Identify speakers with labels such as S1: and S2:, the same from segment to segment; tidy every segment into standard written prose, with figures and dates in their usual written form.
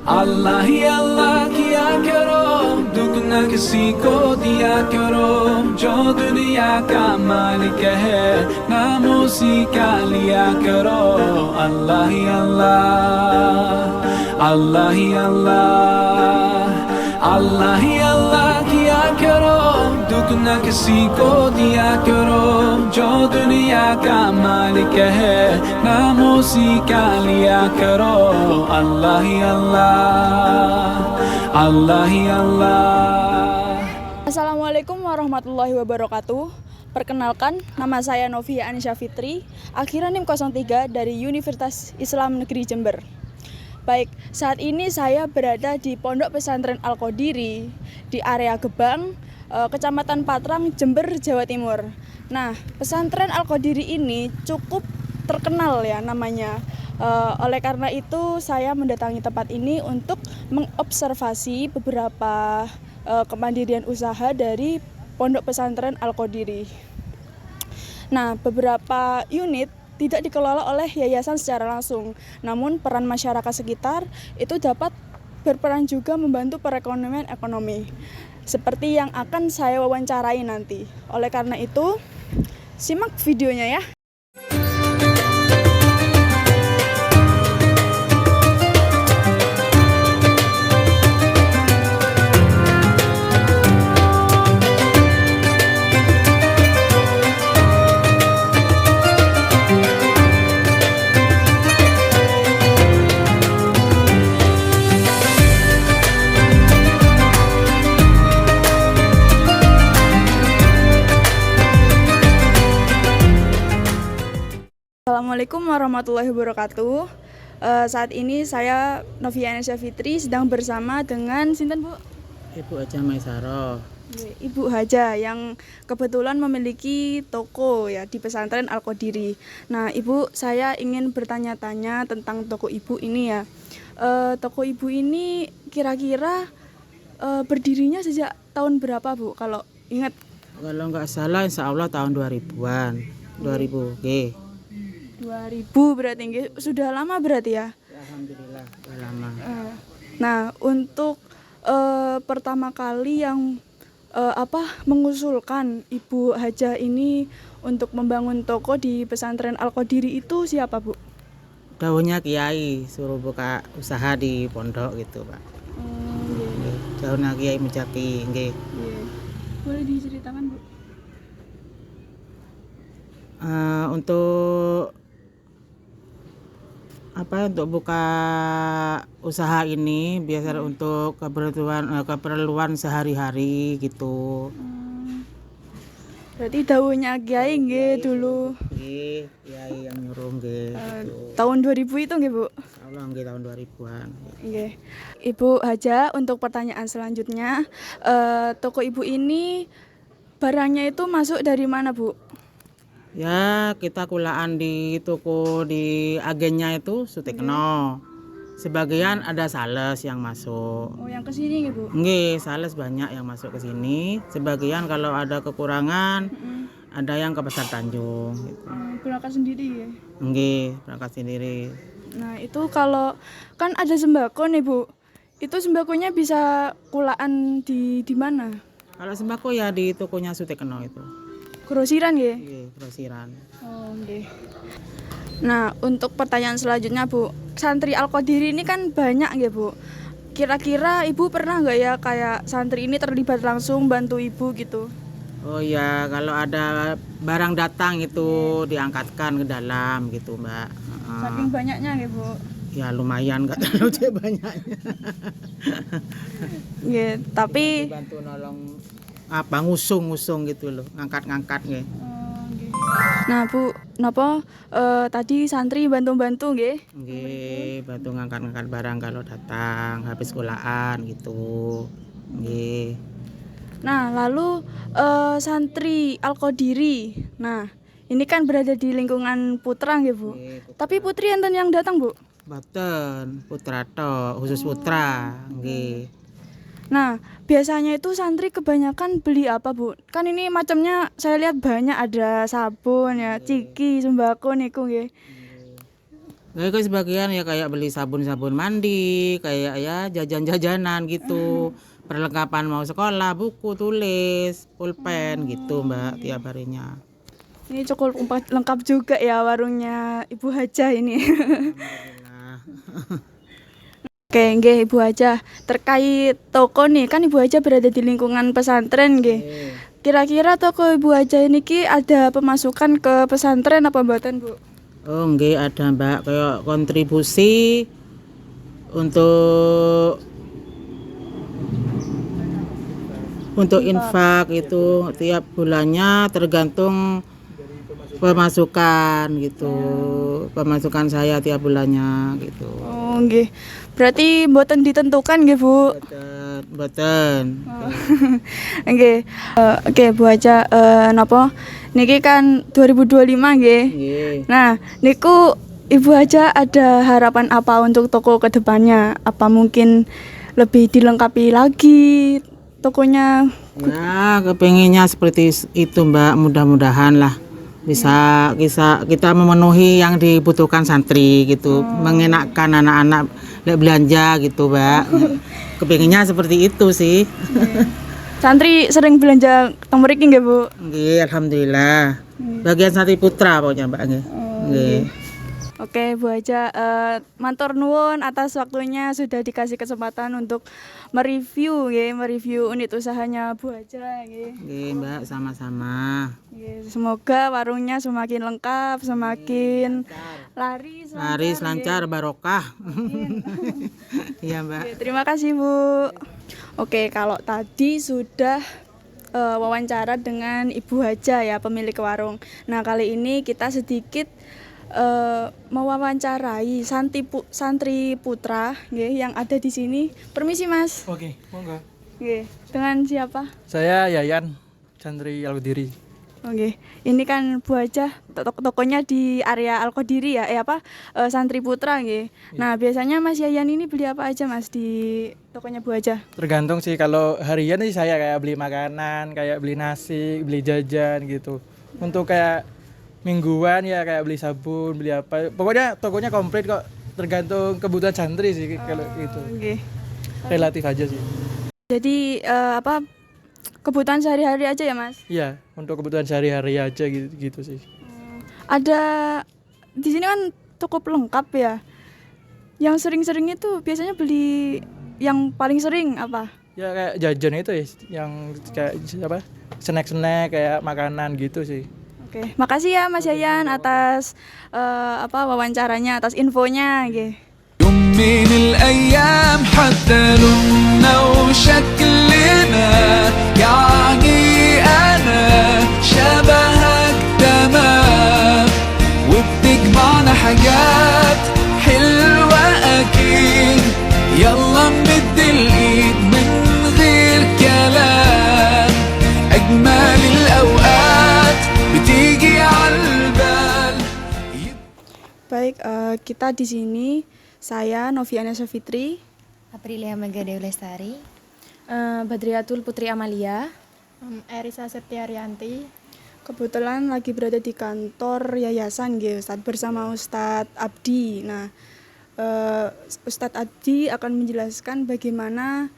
S1: अल्लाह ही अल्लाह किया करो, दुख न किसी को दिया करो, जो दुनिया का मालिक है नाम उसी का लिया करो। अल्लाह ही अल्लाह, अल्लाह ही अल्लाह, अल्लाह ही अल्लाह किया करो, दुख न किसी को दिया करो, जो दुनिया का मालिक है नाम उसी का लिया करो। अल्लाह ही अल्लाह, अल्लाह ही अल्लाह।
S2: Assalamualaikum warahmatullahi wabarakatuh. Perkenalkan, nama saya Novia Anisha Fitri, akhiran NIM 03 dari Universitas Islam Negeri Jember. Baik, saat ini saya berada di Pondok Pesantren Al-Qadiri di area Gebang, Kecamatan Patrang, Jember, Jawa Timur. Nah, pesantren Al-Qadiri ini cukup terkenal ya namanya. Oleh karena itu saya mendatangi tempat ini untuk mengobservasi beberapa kemandirian usaha dari Pondok Pesantren Al-Qadiri. Nah, beberapa unit tidak dikelola oleh yayasan secara langsung, namun peran masyarakat sekitar itu dapat berperan juga membantu perekonomian ekonomi, seperti yang akan saya wawancarai nanti. Oleh karena itu, simak videonya ya. Assalamualaikum warahmatullahi wabarakatuh. Saat ini saya Novia Anisha Fitri sedang bersama dengan sinten Bu?
S3: Ibu Haja Maisaro.
S2: Ibu Haja yang kebetulan memiliki toko ya di pesantren Al-Qadiri. Nah, Ibu, saya ingin bertanya-tanya tentang toko Ibu ini ya. Toko Ibu ini kira-kira berdirinya sejak tahun berapa Bu? Kalau ingat?
S3: Kalau nggak salah insya Allah tahun 2000-an. 2000, oke.
S2: 2000 berarti sudah lama berarti ya?
S3: Alhamdulillah, sudah lama.
S2: Nah, untuk pertama kali yang mengusulkan Ibu Haja ini untuk membangun toko di pesantren Al-Qadiri itu siapa Bu?
S3: Daunnya Kiai suruh buka usaha di pondok gitu Pak. Daunnya Kiai Mujaki, nggih.
S2: Boleh diceritakan Bu?
S3: Untuk untuk buka usaha ini biasa untuk keperluan sehari-hari gitu.
S2: Berarti daunnya Kiai nggih dulu.
S3: Nggih, Kiai yang nyuruh nggih. Gitu.
S2: Tahun 2000 itu nggih Bu?
S3: Insyaallah nggih tahun 2000-an.
S2: Nggih. Ibu Haja, untuk pertanyaan selanjutnya, toko Ibu ini barangnya itu masuk dari mana Bu?
S3: Ya, kita kulaan di toko di agennya itu Sutikno. Sebagian ada sales yang masuk.
S2: Oh, yang ke sini nggih Bu?
S3: Nggih, sales banyak yang masuk ke sini. Sebagian kalau ada kekurangan, ada yang ke Pasar Tanjung gitu.
S2: Berangkat sendiri ya?
S3: Nggih, berangkat sendiri.
S2: Nah, itu kalau kan ada sembako nih Bu. Itu sembakonya bisa kulaan di mana?
S3: Kalau sembako ya di tokonya Sutikno itu.
S2: Grosiran nggih?
S3: Nggih, grosiran.
S2: Oh, nggih. Nah, untuk pertanyaan selanjutnya Bu, santri Al-Qadiri ini kan banyak ya Bu. Kira-kira Ibu pernah nggak ya kayak santri ini terlibat langsung bantu Ibu gitu?
S3: Oh ya, kalau ada barang datang itu diangkatkan ke dalam gitu Mbak.
S2: Saking banyaknya ya Bu?
S3: Ya lumayan, nggak terlalu banyaknya.
S2: Nggih, tapi
S3: bantu nolong ngusung gitu loh, ngangkat nggih.
S2: Nah Bu, napa tadi santri bantu-bantu nggih?
S3: Nggih, bantu ngangkat barang kalau datang habis sekolahan gitu. Nggih.
S2: Nah, lalu santri Al-Qadiri. Nah, ini kan berada di lingkungan putra nggih Bu. Tapi putri enten yang datang Bu?
S3: Boten, putra tok, khusus putra, nggih.
S2: Nah, biasanya itu santri kebanyakan beli apa Bu? Kan ini macamnya saya lihat banyak, ada sabun ya, ciki, sembako niku nggih.
S3: Kayak sebagian ya kayak beli sabun-sabun mandi, kayak ya jajan-jajanan gitu. Perlengkapan mau sekolah, buku, tulis, pulpen gitu Mbak tiap harinya.
S2: Ini cukup lengkap juga ya warungnya Ibu Hajah ini.
S3: Alhamdulillah.
S2: Oke, nggih Ibu Hajah. Terkait toko nih, kan Ibu Hajah berada di lingkungan pesantren nggih. Kira-kira toko Ibu Hajah ini ki ada pemasukan ke pesantren apa mboten, Bu?
S3: Oh nggih ada Mbak, kayak kontribusi untuk infak itu tiap bulannya tergantung pemasukan gitu. Pemasukan saya tiap bulannya gitu.
S2: Oh, nggih. Berarti mboten ditentukan nggih, Bu?
S3: Boten.
S2: Nggih. Oke, Bu Hajah, napa niki kan 2025 nggih.
S3: Nggih.
S2: Nah, niku Ibu Hajah ada harapan apa untuk toko ke depannya? Apa mungkin lebih dilengkapi lagi tokonya?
S3: Ya, kepengennya seperti itu Mbak, mudah-mudahan lah bisa kita memenuhi yang dibutuhkan santri gitu, mengenakkan anak-anak belanja gitu Mbak. Kepengennya seperti itu sih.
S2: Santri sering belanja teng mriki nggih, Bu?
S3: Nggih, alhamdulillah. Bagian santri putra pokoknya Mbak nggih. Nggih.
S2: Oke, Bu Hajah, matur nuwun atas waktunya sudah dikasih kesempatan untuk mereview unit usahanya Bu Hajah nggih.
S3: Nggih, Mbak, sama-sama.
S2: Nggih, semoga warungnya semakin lengkap, semakin laris
S3: Lancar, barokah. Iya, Mbak.
S2: Oke, terima kasih Bu. Oke, kalau tadi sudah wawancara dengan Ibu Hajah ya, pemilik warung. Nah, kali ini kita sedikit mewawancarai santri putra nggih, yang ada di sini. Permisi Mas.
S4: Oke, monggo.
S2: Nggih, dengan siapa?
S4: Saya Yayan, santri Al-Qadiri.
S2: Oke, ini kan Bu Hajah tokonya di area Al-Qadiri ya, santri putra nggih. Nah, biasanya Mas Yayan ini beli apa aja Mas di tokonya Bu Hajah?
S4: Tergantung sih, kalau harian sih saya kayak beli makanan, kayak beli nasi, beli jajan gitu. Untuk kayak mingguan ya kayak beli sabun, beli apa. Pokoknya tokonya komplit kok. Tergantung kebutuhan santri sih kalau gitu.
S2: Nggih.
S4: Relatif aja sih.
S2: Jadi kebutuhan sehari-hari aja ya Mas?
S4: Iya, untuk kebutuhan sehari-hari aja gitu sih.
S2: Ada di sini kan cukup lengkap ya. Yang sering-sering itu biasanya beli yang paling sering apa?
S4: Ya kayak jajan itu ya, yang kayak apa? Snack-snack kayak makanan gitu sih.
S2: Oke, makasih ya Mas Yayan atas wawancaranya, atas infonya nggih.
S1: يوم من الأيام حتى لوننا وشكلنا يعني أنا شبهك تمام وبتجمعنا حاجات حلوة أكيد يلا نمد الإيد من غير كلام أجمل الأوقات بتيجي عالبال.
S2: Baik, kita di sini saya Noviana Syafitri,
S5: Aprilia Megade Lestari,
S2: Badriatul Putri Amalia.
S6: Erisa Septiarianti.
S2: Kebetulan lagi berada di kantor yayasan nggih, Ustadz, bersama Ustadz Abdi. Nah, Ustadz Abdi akan menjelaskan bagaimana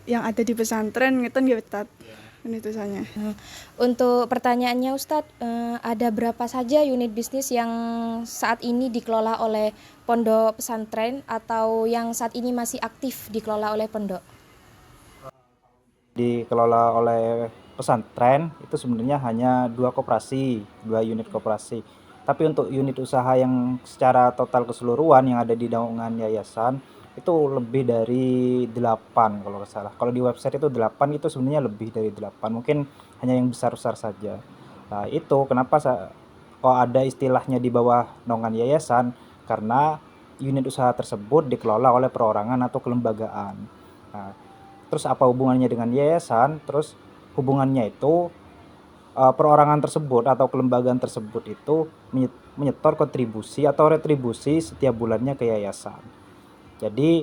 S2: yang ada di pesantren ngeten nggih Ustadz. Ini tulisannya.
S5: Untuk pertanyaannya Ustadz, ada berapa saja unit bisnis yang saat ini dikelola oleh pondok pesantren atau yang saat ini masih aktif dikelola oleh pondok?
S7: Dikelola oleh pesantren itu sebenarnya hanya 2 unit koperasi. Tapi untuk unit usaha yang secara total keseluruhan yang ada di naungan yayasan itu lebih dari 8 kalau nggak salah. Kalau di website itu 8, itu sebenarnya lebih dari 8. Mungkin hanya yang besar-besar saja. Nah, itu kenapa kok ada istilahnya di bawah naungan yayasan, karena unit usaha tersebut dikelola oleh perorangan atau kelembagaan. Nah, terus apa hubungannya dengan yayasan? Terus hubungannya itu perorangan tersebut atau kelembagaan tersebut itu menyetor kontribusi atau retribusi setiap bulannya ke yayasan. Jadi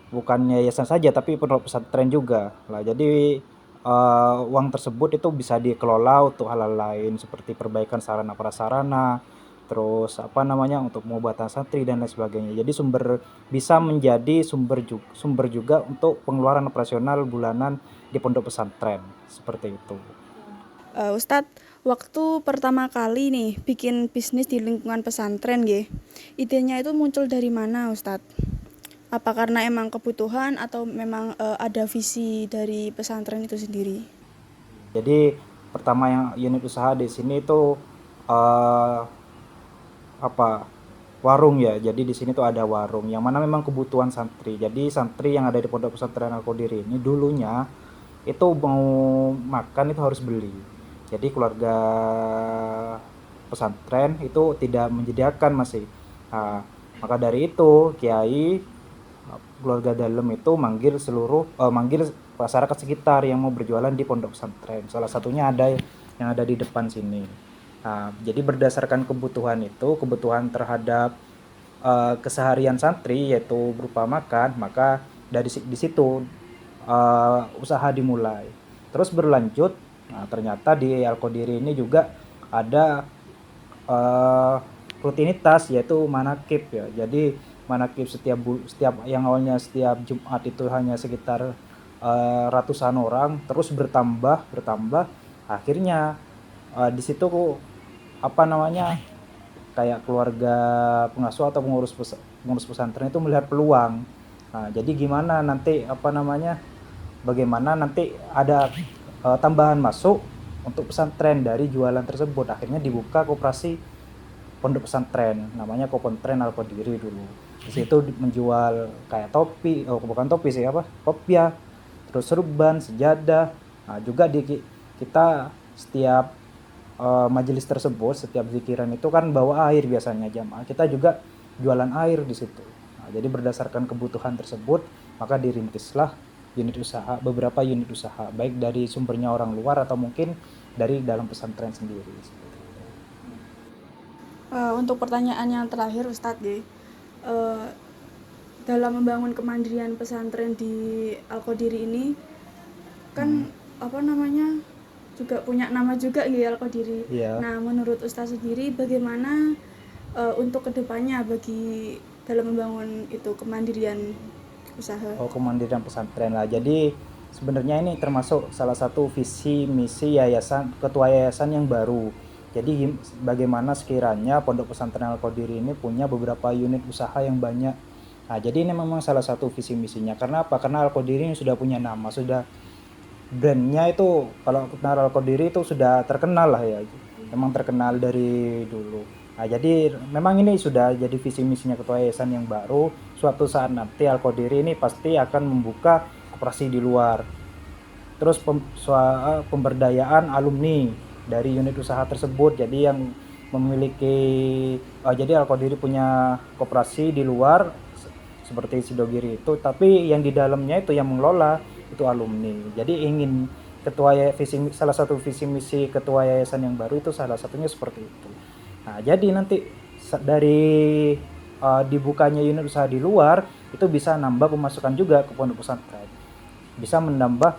S7: bukan yayasan saja tapi pondok pesantren juga lah. Jadi uang tersebut itu bisa dikelola untuk hal-hal lain seperti perbaikan sarana prasarana, terus untuk pengobatan santri dan lain sebagainya. Jadi bisa menjadi sumber juga untuk pengeluaran operasional bulanan di pondok pesantren seperti itu.
S2: Ustadz, waktu pertama kali nih bikin bisnis di lingkungan pesantren nggih, idenya itu muncul dari mana Ustadz? Apa karena emang kebutuhan atau memang ada visi dari pesantren itu sendiri?
S7: Jadi pertama yang unit usaha di sini itu warung ya. Jadi di sini tuh ada warung yang mana memang kebutuhan santri. Jadi santri yang ada di pondok pesantren Al-Qadiri ini dulunya itu mau makan itu harus beli. Jadi keluarga pesantren itu tidak menyediakan masih. Nah, maka dari itu kiai keluarga dalam itu manggil masyarakat sekitar yang mau berjualan di pondok pesantren. Salah satunya ada yang ada di depan sini. Nah, jadi berdasarkan kebutuhan terhadap keseharian santri yaitu berupa makan, maka di situ usaha dimulai. Terus berlanjut, nah, ternyata di Al-Qadiri ini juga ada rutinitas yaitu manakib ya. Jadi manakib setiap yang awalnya setiap Jumat itu hanya sekitar ratusan orang, terus bertambah, akhirnya di situ kayak keluarga pengasuh atau pengurus pesantren itu melihat peluang. Nah, jadi bagaimana nanti ada tambahan masuk untuk pesantren dari jualan tersebut. Akhirnya dibuka koperasi pondok pesantren, namanya Kopontren Al-Qadiri dulu. Di situ menjual kayak kopiah, terus serban, sejadah. Nah, juga kita setiap majelis tersebut, setiap zikiran itu kan bawa air biasanya jamaah. Kita juga jualan air di situ. Nah, jadi berdasarkan kebutuhan tersebut, maka dirintislah beberapa unit usaha, baik dari sumbernya orang luar atau mungkin dari dalam pesantren sendiri.
S2: Untuk pertanyaan yang terakhir Ustadz, dalam membangun kemandirian pesantren di Al-Qadiri ini kan juga punya nama juga Al-Qadiri.
S7: Yeah.
S2: Nah, menurut Ustadz sendiri bagaimana untuk kedepannya dalam membangun itu kemandirian usaha?
S7: Kemandirian pesantren lah. Jadi sebenarnya ini termasuk salah satu visi misi ketua yayasan yang baru. Jadi bagaimana sekiranya pondok pesantren Al-Qadiri ini punya beberapa unit usaha yang banyak. Nah, jadi ini memang salah satu visi misinya. Karena apa? Karena Al-Qadiri ini sudah punya nama, sudah brandnya itu kalau Al-Qadiri itu sudah terkenal lah ya. Memang terkenal dari dulu. Nah, jadi memang ini sudah jadi visi misinya ketua yayasan yang baru. Suatu saat nanti Al-Qadiri ini pasti akan membuka operasi di luar. Terus pemberdayaan alumni dari unit usaha tersebut. Jadi yang jadi Al-Qadiri punya koperasi di luar seperti Sidogiri itu, tapi yang di dalamnya itu yang mengelola itu alumni. Jadi ingin salah satu visi misi ketua yayasan yang baru itu salah satunya seperti itu. Nah, jadi nanti dari dibukanya unit usaha di luar itu bisa nambah pemasukan juga ke pondok pesantren. Bisa menambah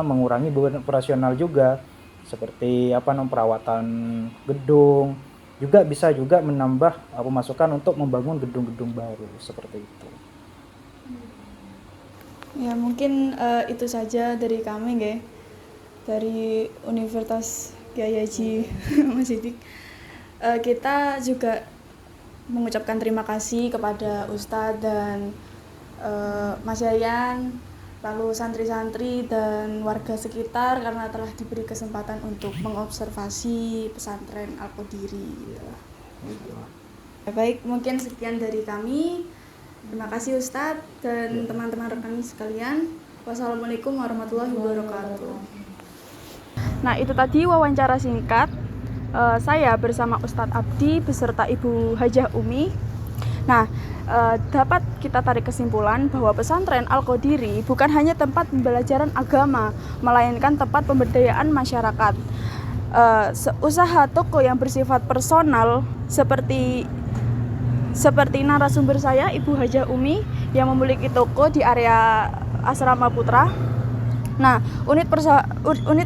S7: mengurangi beban operasional juga, seperti perawatan gedung, juga bisa menambah pemasukan untuk membangun gedung-gedung baru seperti itu.
S2: Ya, mungkin itu saja dari kami dari Universitas Kyai Haji Mas Sidik. Kita juga mengucapkan terima kasih kepada Ustadz dan Mas Yayan, lalu santri-santri dan warga sekitar karena telah diberi kesempatan untuk mengobservasi pesantren Al-Qadiri. Baik, mungkin sekian dari kami. Terima kasih Ustadz dan teman-teman rekan sekalian. Wassalamualaikum warahmatullahi wabarakatuh. Nah, itu tadi wawancara singkat saya bersama Ustadz Abdi beserta Ibu Hajah Umi. Nah, dapat kita tarik kesimpulan bahwa pesantren Al-Qadiri bukan hanya tempat pembelajaran agama, melainkan tempat pemberdayaan masyarakat. Usaha toko yang bersifat personal seperti narasumber saya, Ibu Hajah Umi, yang memiliki toko di area Asrama Putra. Nah, unit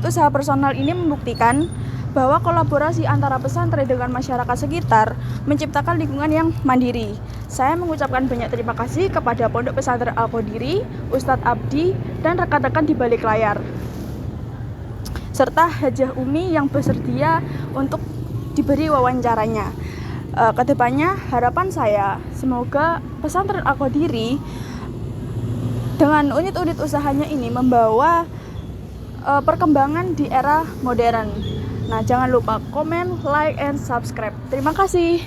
S2: usaha personal ini membuktikan bahwa kolaborasi antara pesantren dengan masyarakat sekitar menciptakan lingkungan yang mandiri. Saya mengucapkan banyak terima kasih kepada Pondok Pesantren Al-Qadiri, Ustadz Abdi, dan rekan-rekan di balik layar, serta Hajah Umi yang bersedia untuk diberi wawancaranya. Kedepannya harapan saya semoga Pesantren Al-Qadiri dengan unit-unit usahanya ini membawa perkembangan di era modern. Nah, jangan lupa komen, like, and subscribe. Terima kasih.